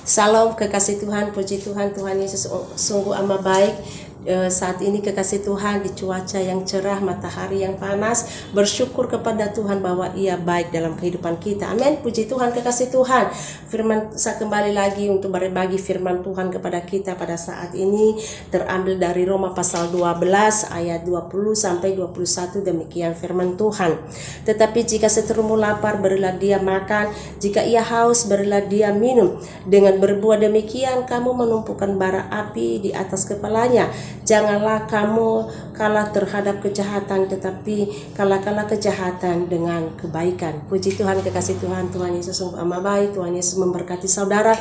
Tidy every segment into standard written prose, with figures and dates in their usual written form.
Salam kekasih Tuhan, puji Tuhan, Tuhan Yesus sungguh amat baik. Saat ini kekasih Tuhan di cuaca yang cerah, matahari yang panas, bersyukur kepada Tuhan bahwa Ia baik dalam kehidupan kita. Amin. Puji Tuhan kekasih Tuhan. Firman saya kembali lagi untuk berbagi firman Tuhan kepada kita pada saat ini, terambil dari Roma pasal 12 ayat 20 sampai 21. Demikian firman Tuhan. Tetapi jika seterumu lapar, berilah dia makan, jika ia haus, berilah dia minum. Dengan berbuat demikian kamu menumpukan bara api di atas kepalanya. Janganlah kamu kalah terhadap kejahatan, tetapi kalahkanlah kejahatan dengan kebaikan. Puji Tuhan, kekasih Tuhan, Tuhan Yesus sungguh amat baik. Tuhan Yesus memberkati saudara.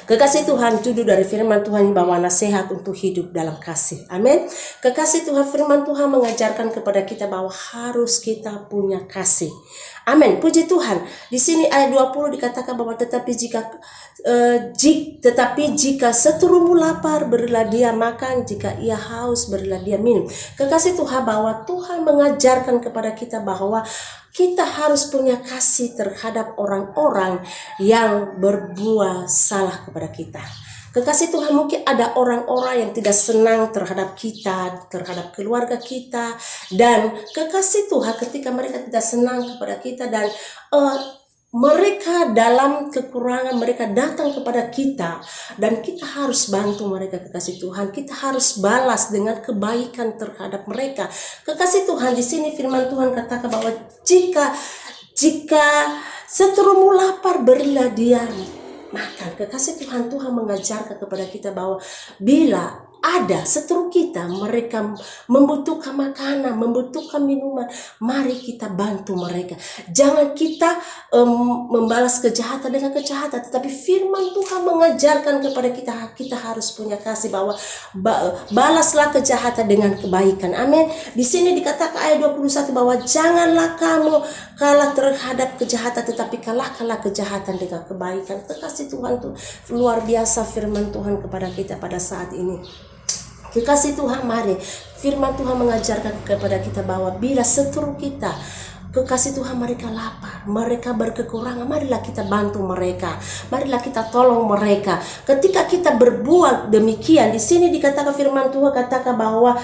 Kekasih Tuhan, judul dari firman Tuhan bahwa nasihat untuk hidup dalam kasih. Amin. Kekasih Tuhan, firman Tuhan mengajarkan kepada kita bahwa harus kita punya kasih. Amin. Puji Tuhan. Di sini ayat 20 dikatakan bahwa tetapi jika seterumu lapar, berilah dia makan, jika ia haus, berilah dia minum. Kekasih Tuhan, bahwa Tuhan mengajarkan kepada kita bahwa kita harus punya kasih terhadap orang-orang yang berbuat salah kepada kita. Kekasih Tuhan, mungkin ada orang-orang yang tidak senang terhadap kita, terhadap keluarga kita, dan kekasih Tuhan ketika mereka tidak senang kepada kita dan mereka dalam kekurangan, mereka datang kepada kita dan kita harus bantu mereka. Kekasih Tuhan, kita harus balas dengan kebaikan terhadap mereka. Kekasih Tuhan, di sini firman Tuhan katakan bahwa jika seterumu lapar, berilah dia makan. Kekasih Tuhan, Tuhan mengajarkan kepada kita bahwa bila ada seteru kita, mereka membutuhkan makanan, membutuhkan minuman, mari kita bantu mereka. Jangan kita membalas kejahatan dengan kejahatan, tetapi firman Tuhan mengajarkan kepada kita harus punya kasih, bahwa balaslah kejahatan dengan kebaikan. Amin. Di sini dikatakan ayat 21 bahwa janganlah kamu kalah terhadap kejahatan, tetapi kalahkanlah kejahatan dengan kebaikan. Kekasih Tuhan, tuh luar biasa firman Tuhan kepada kita pada saat ini. Kekasih Tuhan, mari firman Tuhan mengajarkan kepada kita bahwa bila seteru kita, kekasih Tuhan, mereka lapar, mereka berkekurangan, marilah kita bantu mereka, marilah kita tolong mereka. Ketika kita berbuat demikian, di sini dikatakan firman Tuhan katakan bahwa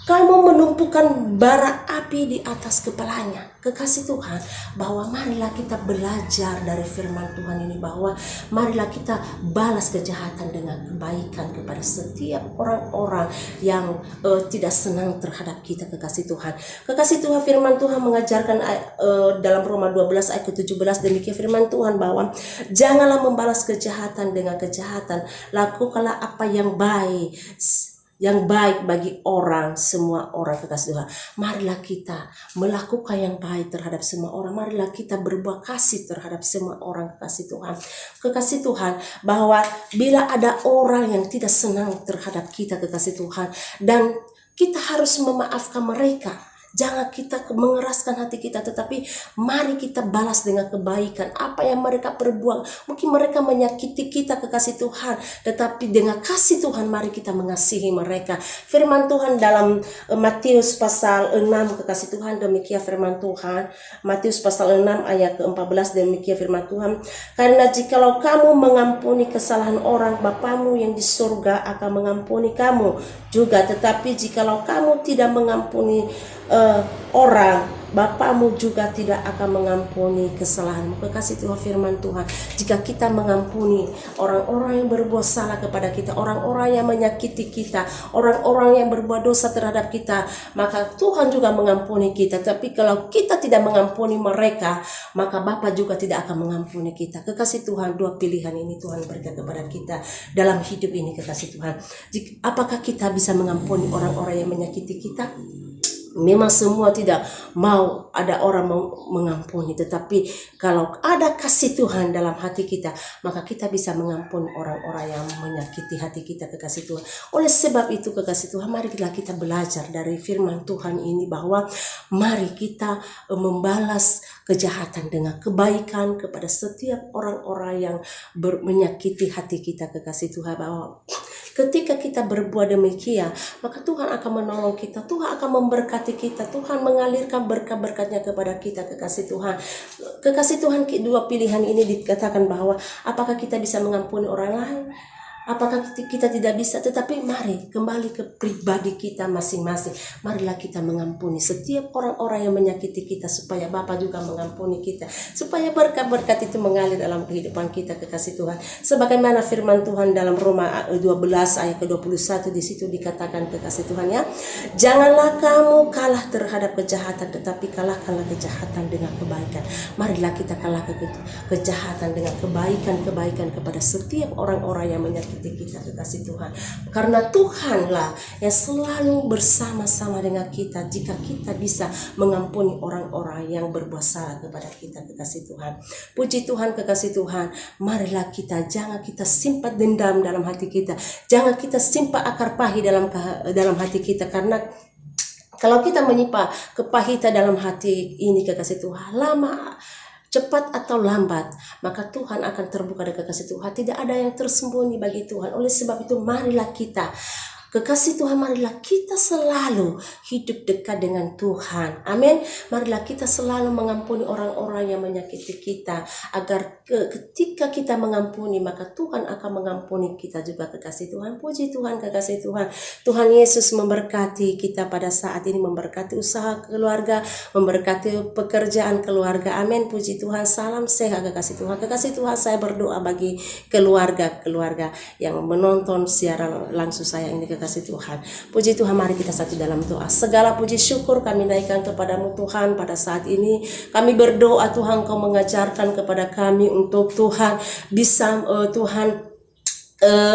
kamu menumpukan bara api di atas kepalanya. Kekasih Tuhan, bahwa marilah kita belajar dari firman Tuhan ini, bahwa marilah kita balas kejahatan dengan kebaikan kepada setiap orang-orang yang tidak senang terhadap kita. Kekasih Tuhan, kekasih Tuhan, firman Tuhan mengajarkan dalam Roma 12 ayat ke-17, demikian firman Tuhan bahwa janganlah membalas kejahatan dengan kejahatan, lakukanlah apa yang baik bagi semua orang. Kekasih Tuhan, marilah kita melakukan yang baik terhadap semua orang, marilah kita berbuat kasih terhadap semua orang. Kekasih Tuhan, bahwa bila ada orang yang tidak senang terhadap kita, kekasih Tuhan, dan kita harus memaafkan mereka. Jangan kita mengeraskan hati kita, tetapi mari kita balas dengan kebaikan apa yang mereka perbuat. Mungkin mereka menyakiti kita, kekasih Tuhan, tetapi dengan kasih Tuhan mari kita mengasihi mereka. Firman Tuhan dalam Matius pasal 6, kekasih Tuhan, demikian firman Tuhan. Matius pasal 6 ayat ke-14, demikian firman Tuhan. Karena jikalau kamu mengampuni kesalahan orang, Bapamu yang di surga akan mengampuni kamu juga. Tetapi jikalau kamu tidak mengampuni orang, Bapamu juga tidak akan mengampuni kesalahanmu. Kekasih Tuhan, firman Tuhan, jika kita mengampuni orang-orang yang berbuat salah kepada kita, orang-orang yang menyakiti kita, orang-orang yang berbuat dosa terhadap kita, maka Tuhan juga mengampuni kita. Tapi kalau kita tidak mengampuni mereka, maka Bapa juga tidak akan mengampuni kita. Kekasih Tuhan, dua pilihan ini Tuhan berikan kepada kita dalam hidup ini. Kekasih Tuhan, apakah kita bisa mengampuni orang-orang yang menyakiti kita? Memang semua tidak mau ada orang mengampuni, tetapi kalau ada kasih Tuhan dalam hati kita, maka kita bisa mengampuni orang-orang yang menyakiti hati kita. Kekasih Tuhan, oleh sebab itu kekasih Tuhan, marilah kita belajar dari firman Tuhan ini, bahwa mari kita membalas kejahatan dengan kebaikan kepada setiap orang-orang yang menyakiti hati kita. Kekasih Tuhan, bahwa Ketika kita berbuat demikian, maka Tuhan akan menolong kita, Tuhan akan memberkati kita, Tuhan mengalirkan berkat-berkatnya kepada kita, kekasih Tuhan. Kekasih Tuhan, dua pilihan ini dikatakan bahwa apakah kita bisa mengampuni orang lain, apakah kita tidak bisa, tetapi mari kembali ke pribadi kita masing-masing. Marilah kita mengampuni setiap orang-orang yang menyakiti kita, supaya Bapa juga mengampuni kita, supaya berkat-berkat itu mengalir dalam kehidupan kita, kekasih Tuhan. Sebagaimana firman Tuhan dalam Roma 12 ayat ke-21, di situ dikatakan, kekasih Tuhan ya, janganlah kamu kalah terhadap kejahatan, tetapi kalahkanlah kejahatan dengan kebaikan. Marilah kita kalahkan kejahatan dengan kebaikan-kebaikan kepada setiap orang-orang yang menyakiti kita, kekasih Tuhan. Karena Tuhanlah yang selalu bersama-sama dengan kita jika kita bisa mengampuni orang-orang yang berbuat salah kepada kita, kekasih Tuhan. Puji Tuhan, kekasih Tuhan. Marilah jangan kita simpan dendam dalam hati kita, jangan kita simpan akar pahit dalam hati kita, karena kalau kita menyimpan kepahitan dalam hati ini, kekasih Tuhan, lama cepat atau lambat, maka Tuhan akan terbuka dengan kekasih Tuhan. Tidak ada yang tersembunyi bagi Tuhan. Oleh sebab itu, marilah kita, kekasih Tuhan, marilah kita selalu hidup dekat dengan Tuhan. Amin. Marilah kita selalu mengampuni orang-orang yang menyakiti kita, agar ketika kita mengampuni, maka Tuhan akan mengampuni kita juga, kekasih Tuhan. Puji Tuhan, kekasih Tuhan. Tuhan Yesus memberkati kita pada saat ini, memberkati usaha keluarga, memberkati pekerjaan keluarga. Amin. Puji Tuhan. Salam sehat, kekasih Tuhan. Kekasih Tuhan, saya berdoa bagi keluarga-keluarga yang menonton siaran langsung saya ini, kekasih Tuhan. Puji Tuhan, mari kita satu dalam doa. Segala puji syukur kami naikkan kepadamu Tuhan pada saat ini. Kami berdoa Tuhan, Kau mengajarkan kepada kami untuk Tuhan bisa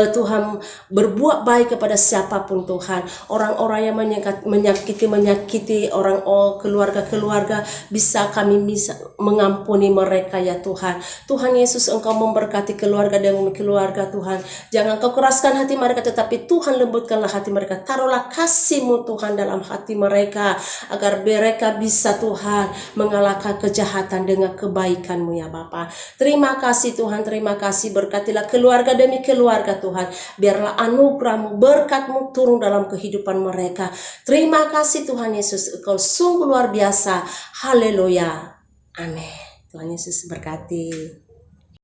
Tuhan berbuat baik kepada siapapun Tuhan. Orang-orang yang menyakiti orang keluarga bisa kami bisa mengampuni mereka ya Tuhan. Tuhan Yesus, Engkau memberkati keluarga demi keluarga Tuhan. Jangan Kau keraskan hati mereka, tetapi Tuhan lembutkanlah hati mereka. Taruhlah kasih-Mu Tuhan dalam hati mereka, agar mereka bisa Tuhan mengalahkan kejahatan dengan kebaikan-Mu ya Bapa. Terima kasih Tuhan, terima kasih. Berkatilah keluarga demi keluarga Tuhan. Biarlah anugerah-Mu, berkat-Mu turun dalam kehidupan mereka. Terima kasih Tuhan Yesus, Engkau sungguh luar biasa. Haleluya. Amin. Tuhan Yesus berkati.